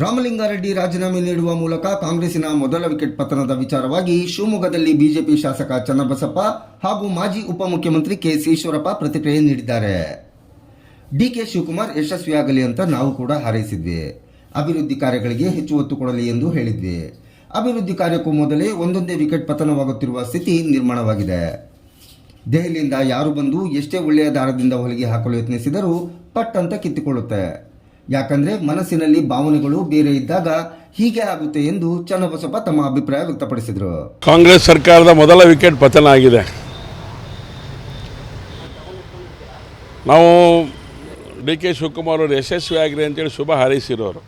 ರಾಮಲಿಂಗಾರೆಡ್ಡಿ ರಾಜೀನಾಮೆ ನೀಡುವ ಮೂಲಕ ಕಾಂಗ್ರೆಸ್ಸಿನ ಮೊದಲ ವಿಕೆಟ್ ಪತನದ ವಿಚಾರವಾಗಿ ಶಿವಮೊಗ್ಗದಲ್ಲಿ ಬಿಜೆಪಿ ಶಾಸಕ ಚನ್ನಬಸಪ್ಪ ಹಾಗೂ ಮಾಜಿ ಉಪಮುಖ್ಯಮಂತ್ರಿ ಕೆಸಿ ಈಶ್ವರಪ್ಪ ಪ್ರತಿಕ್ರಿಯೆ ನೀಡಿದ್ದಾರೆ. ಡಿಕೆ ಶಿವಕುಮಾರ್ ಯಶಸ್ವಿಯಾಗಲಿ ಅಂತ ನಾವು ಕೂಡ ಹಾರೈಸಿದ್ವಿ. ಅಭಿವೃದ್ಧಿ ಕಾರ್ಯಗಳಿಗೆ ಹೆಚ್ಚು ಒತ್ತು ಕೊಡಲಿ ಎಂದು ಹೇಳಿದ್ವಿ. ಅಭಿವೃದ್ಧಿ ಕಾರ್ಯಕ್ಕೂ ಮೊದಲೇ ಒಂದೊಂದೇ ವಿಕೆಟ್ ಪತನವಾಗುತ್ತಿರುವ ಸ್ಥಿತಿ ನಿರ್ಮಾಣವಾಗಿದೆ. ದೆಹಲಿಯಿಂದ ಯಾರು ಬಂದು ಎಷ್ಟೇ ಒಳ್ಳೆಯ ದಾರದಿಂದ ಹೊಲಿಗೆ ಹಾಕಲು ಯತ್ನಿಸಿದರೂ ಪಟ್ ಅಂತ ಕಿತ್ತಿಕೊಳ್ಳುತ್ತೆ. ಯಾಕಂದ್ರೆ ಮನಸ್ಸಿನಲ್ಲಿ ಭಾವನೆಗಳು ಬೇರೆ ಇದ್ದಾಗ ಹೀಗೆ ಆಗುತ್ತೆ ಎಂದು ಚನ್ನಬಸಪ್ಪ ತಮ್ಮ ಅಭಿಪ್ರಾಯ ವ್ಯಕ್ತಪಡಿಸಿದರು. ಕಾಂಗ್ರೆಸ್ ಸರ್ಕಾರದ ಮೊದಲ ವಿಕೆಟ್ ಪತನ ಆಗಿದೆ. ನಾವು ಡಿ ಕೆ ಶಿವಕುಮಾರ್ ಅವರು ಯಶಸ್ವಿ ಆಗಲಿ ಅಂತೇಳಿ ಶುಭ ಹಾರೈಸಿರೋರು.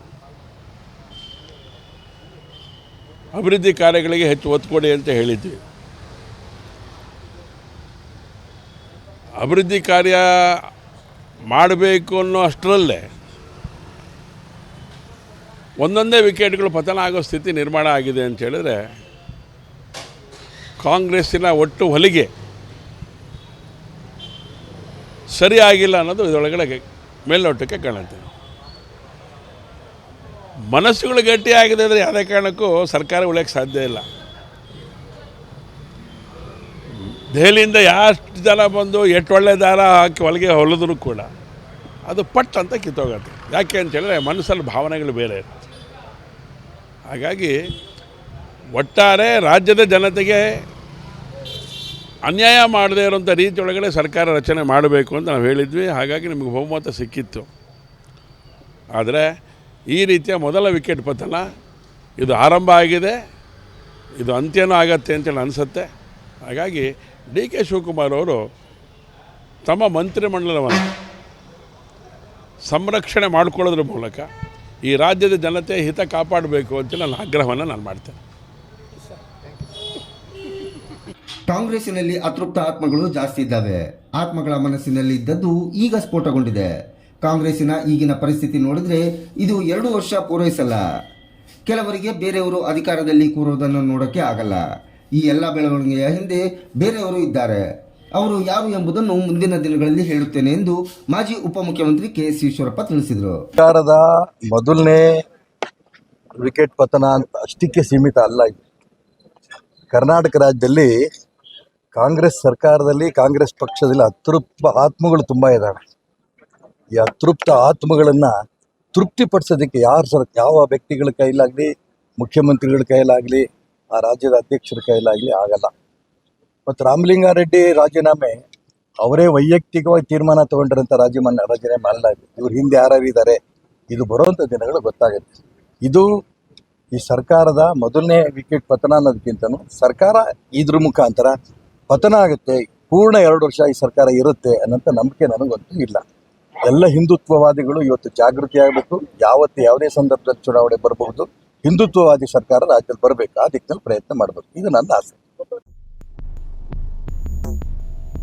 ಅಭಿವೃದ್ಧಿ ಕಾರ್ಯಗಳಿಗೆ ಹೆಚ್ಚು ಒತ್ತು ಕೊಡಿ ಅಂತ ಹೇಳಿದ್ವಿ. ಅಭಿವೃದ್ಧಿ ಕಾರ್ಯ ಮಾಡಬೇಕು ಅನ್ನೋ ಅಷ್ಟರಲ್ಲೇ ಒಂದೊಂದೇ ವಿಕೆಟ್ಗಳು ಪತನ ಆಗೋ ಸ್ಥಿತಿ ನಿರ್ಮಾಣ ಆಗಿದೆ ಅಂತ ಹೇಳಿದ್ರೆ ಕಾಂಗ್ರೆಸ್ಸಿನ ಒಟ್ಟು ಹೊಲಿಗೆ ಸರಿಯಾಗಿಲ್ಲ ಅನ್ನೋದು ಇದರೊಳಗಡೆ ಮೇಲ್ನೋಟಕ್ಕೆ ಕಾಣುತ್ತೆ. ಮನಸ್ಸುಗಳು ಗಟ್ಟಿಯಾಗಿದೆ ಅಂದರೆ ಯಾವುದೇ ಕಾರಣಕ್ಕೂ ಸರ್ಕಾರ ಉಳಿಯೋಕ್ಕೆ ಸಾಧ್ಯ ಇಲ್ಲ. ದೆಹಲಿಯಿಂದ ಎಷ್ಟು ಜನ ಬಂದು ಎಷ್ಟು ಒಳ್ಳೆ ದಾರ ಹಾಕಿ ಹೊಲಿಗೆ ಹೊಲಿದ್ರು ಕೂಡ ಅದು ಪಟ್ ಅಂತ ಕಿತ್ತೋಗುತ್ತೆ. ಯಾಕೆ ಅಂತೇಳಿದ್ರೆ ಮನಸ್ಸಲ್ಲಿ ಭಾವನೆಗಳು ಬೇರೆ ಇರುತ್ತೆ. ಹಾಗಾಗಿ ಒಟ್ಟಾರೆ ರಾಜ್ಯದ ಜನತೆಗೆ ಅನ್ಯಾಯ ಮಾಡದೇ ಇರೋಂಥ ರೀತಿಯೊಳಗಡೆ ಸರ್ಕಾರ ರಚನೆ ಮಾಡಬೇಕು ಅಂತ ನಾವು ಹೇಳಿದ್ವಿ. ಹಾಗಾಗಿ ನಿಮಗೆ ಬಹುಮತ ಸಿಕ್ಕಿತ್ತು. ಆದರೆ ಈ ರೀತಿಯ ಮೊದಲ ವಿಕೆಟ್ ಪತನ ಇದು ಆರಂಭ ಆಗಿದೆ, ಇದು ಅಂತ್ಯನೂ ಆಗತ್ತೆ ಅಂತೇಳಿ ಅನಿಸುತ್ತೆ. ಹಾಗಾಗಿ ಡಿ ಕೆ ಶಿವಕುಮಾರ್ ಅವರು ತಮ್ಮ ಮಂತ್ರಿಮಂಡಲವನ್ನು ಸಂರಕ್ಷಣೆ ಮಾಡಿಕೊಳ್ಳೋದ್ರ ಮೂಲಕ ಈ ರಾಜ್ಯದ ಜನತೆ ಹಿತ ಕಾಪಾಡಬೇಕು ಅಂತ ನನ್ನ ಆಗ್ರಹವನ್ನು ನಾನು ಮಾಡ್ತೇನೆ. ಕಾಂಗ್ರೆಸ್ಸಿನಲ್ಲಿ ಅತೃಪ್ತ ಆತ್ಮಗಳು ಜಾಸ್ತಿ ಇದ್ದಾವೆ. ಆತ್ಮಗಳ ಮನಸ್ಸಿನಲ್ಲಿ ಇದ್ದದ್ದು ಈಗ ಸ್ಫೋಟಗೊಂಡಿದೆ. ಕಾಂಗ್ರೆಸ್ಸಿನ ಈಗಿನ ಪರಿಸ್ಥಿತಿ ನೋಡಿದರೆ ಇದು 2 ವರ್ಷ ಪೂರೈಸಲ್ಲ. ಕೆಲವರಿಗೆ ಬೇರೆಯವರು ಅಧಿಕಾರದಲ್ಲಿ ಕೂರೋದನ್ನು ನೋಡೋಕ್ಕೆ ಆಗಲ್ಲ. ಈ ಎಲ್ಲ ಬೆಳವಣಿಗೆಯ ಹಿಂದೆ ಬೇರೆಯವರು ಇದ್ದಾರೆ. ಅವರು ಯಾರು ಎಂಬುದನ್ನು ಮುಂದಿನ ದಿನಗಳಲ್ಲಿ ಹೇಳುತ್ತೇನೆ ಎಂದು ಮಾಜಿ ಉಪಮುಖ್ಯಮಂತ್ರಿ ಕೆಸಿ ಈಶ್ವರಪ್ಪ ತಿಳಿಸಿದರು. ಸರ್ಕಾರದ ಮೊದಲನೇ ವಿಕೆಟ್ ಪತನ ಅಂತ ಅಷ್ಟಕ್ಕೆ ಸೀಮಿತ ಅಲ್ಲ. ಕರ್ನಾಟಕ ರಾಜ್ಯದಲ್ಲಿ ಕಾಂಗ್ರೆಸ್ ಸರ್ಕಾರದಲ್ಲಿ ಕಾಂಗ್ರೆಸ್ ಪಕ್ಷದಲ್ಲಿ ಅತೃಪ್ತ ಆತ್ಮಗಳು ತುಂಬ ಇದ್ದಾವೆ. ಈ ಅತೃಪ್ತ ಆತ್ಮಗಳನ್ನು ತೃಪ್ತಿಪಡಿಸೋದಕ್ಕೆ ಯಾವ ವ್ಯಕ್ತಿಗಳ ಕೈಲಾಗಲಿ, ಮುಖ್ಯಮಂತ್ರಿಗಳ ಕೈಲಾಗಲಿ, ಆ ರಾಜ್ಯದ ಅಧ್ಯಕ್ಷರ ಕೈಲಾಗಲಿ ಆಗಲ್ಲ. ಮತ್ತು ರಾಮಲಿಂಗಾರೆಡ್ಡಿ ರಾಜೀನಾಮೆ ಅವರೇ ವೈಯಕ್ತಿಕವಾಗಿ ತೀರ್ಮಾನ ತಗೊಂಡಿರೋಂಥ ರಾಜೀನಾಮೆ ಮಾಡಲಾಗಿದೆ. ಇವ್ರ ಹಿಂದೆ ಯಾರ್ಯಾರಿದ್ದಾರೆ ಇದು ಬರುವಂಥ ದಿನಗಳು ಗೊತ್ತಾಗುತ್ತೆ. ಇದು ಈ ಸರ್ಕಾರದ ಮೊದಲನೇ ವಿಕೆಟ್ ಪತನ ಅನ್ನೋದಕ್ಕಿಂತನೂ ಸರ್ಕಾರ ಇದ್ರ ಮುಖಾಂತರ ಪತನ ಆಗುತ್ತೆ. ಪೂರ್ಣ 2 ವರ್ಷ ಈ ಸರ್ಕಾರ ಇರುತ್ತೆ ಅನ್ನೋಂಥ ನಂಬಿಕೆ ನನಗಂತೂ ಇಲ್ಲ. ಎಲ್ಲ ಹಿಂದುತ್ವವಾದಿಗಳು ಇವತ್ತು ಜಾಗೃತಿ ಆಗಬೇಕು. ಯಾವುದೇ ಸಂದರ್ಭದಲ್ಲಿ ಚುನಾವಣೆ ಬರಬಹುದು, ಹಿಂದುತ್ವವಾದಿ ಸರ್ಕಾರ ರಾಜ್ಯದಲ್ಲಿ ಬರಬೇಕು. ಆ ದಿಕ್ಕಿನಲ್ಲಿ ಪ್ರಯತ್ನ ಮಾಡಬೇಕು. ಇದು ನನ್ನ ಆಸೆ.